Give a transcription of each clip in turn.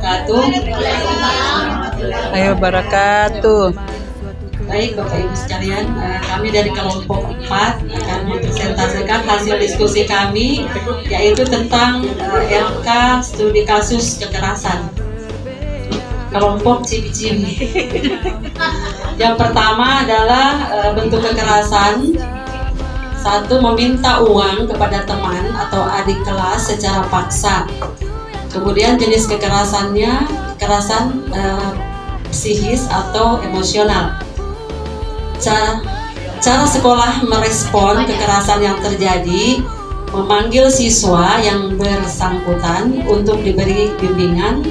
wabarakatuh. Ayo barakatuh. Baik Bapak Ibu sekalian, kami dari kelompok 4 akan mempresentasikan hasil diskusi kami, yaitu tentang LK studi kasus kekerasan kelompok cibi-cibi. Yang pertama adalah bentuk kekerasan. Satu, meminta uang kepada teman atau adik kelas secara paksa. Kemudian jenis kekerasannya kekerasan psikis atau emosional. Cara sekolah merespon kekerasan yang terjadi, memanggil siswa yang bersangkutan untuk diberi bimbingan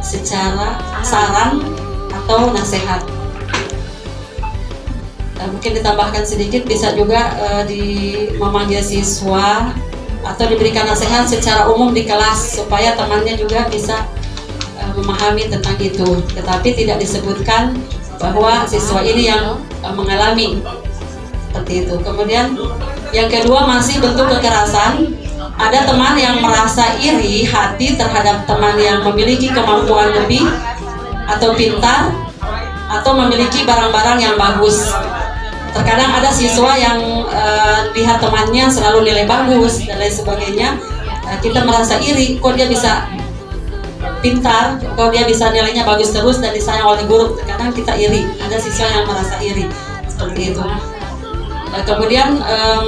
secara saran atau nasihat. Mungkin ditambahkan sedikit, bisa juga memanggil siswa atau diberikan nasihat secara umum di kelas supaya temannya juga bisa memahami tentang itu, tetapi tidak disebutkan bahwa siswa ini yang mengalami seperti itu. Kemudian yang kedua, masih bentuk kekerasan. Ada teman yang merasa iri hati terhadap teman yang memiliki kemampuan lebih atau pintar atau memiliki barang-barang yang bagus. Terkadang ada siswa yang lihat temannya selalu nilai bagus dan lain sebagainya, kita merasa iri, kok dia bisa pintar, kok dia bisa nilainya bagus terus dan disayang oleh guru. Terkadang kita iri, ada siswa yang merasa iri seperti itu. Kemudian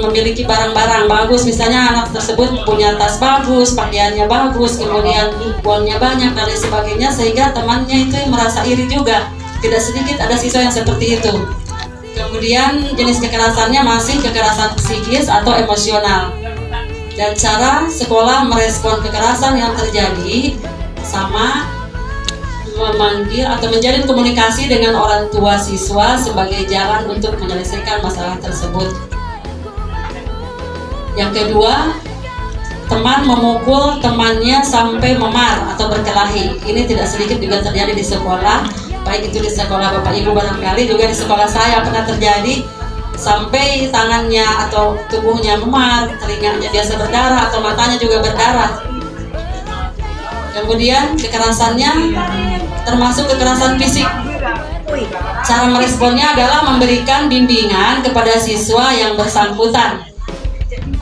memiliki barang-barang bagus, misalnya anak tersebut punya tas bagus, pakaiannya bagus, kemudian uangnya banyak dan lain sebagainya, sehingga temannya itu merasa iri juga. Tidak sedikit ada siswa yang seperti itu. Kemudian jenis kekerasannya masih kekerasan psikis atau emosional. Dan cara sekolah merespon kekerasan yang terjadi sama memanggil atau menjalin komunikasi dengan orang tua siswa sebagai jalan untuk menyelesaikan masalah tersebut. Yang kedua, teman memukul temannya sampai memar atau berkelahi. Ini tidak sedikit juga terjadi di sekolah, baik itu di sekolah Bapak Ibu barangkali, juga di sekolah saya pernah terjadi, sampai tangannya atau tubuhnya memar, telinganya biasa berdarah atau matanya juga berdarah. Kemudian kekerasannya termasuk kekerasan fisik. Cara meresponnya adalah memberikan bimbingan kepada siswa yang bersangkutan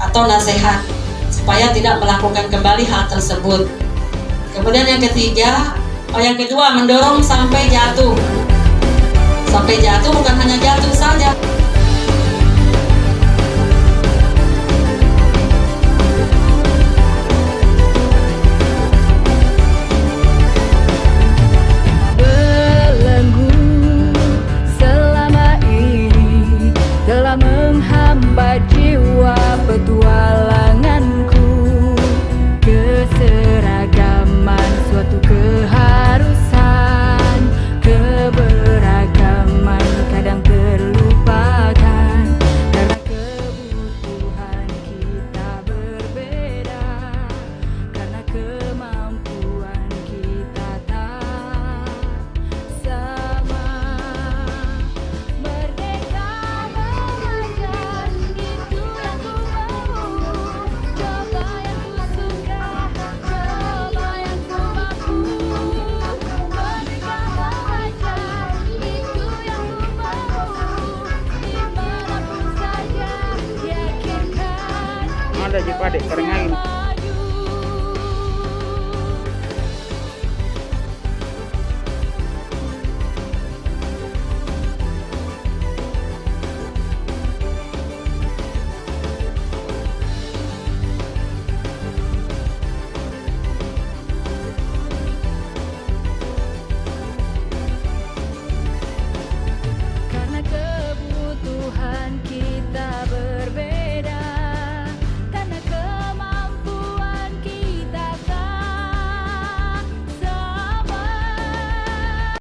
atau nasihat supaya tidak melakukan kembali hal tersebut. Kemudian yang kedua, mendorong sampai jatuh. Sampai jatuh bukan hanya jatuh saja. Menghambat jiwa petualanganku, keseragaman suatu keharusan, keberagaman kadang terlupakan karena kebutuhan kita berbeda, karena kemampuan kita tak sama. Merdeka ada juga dek, karena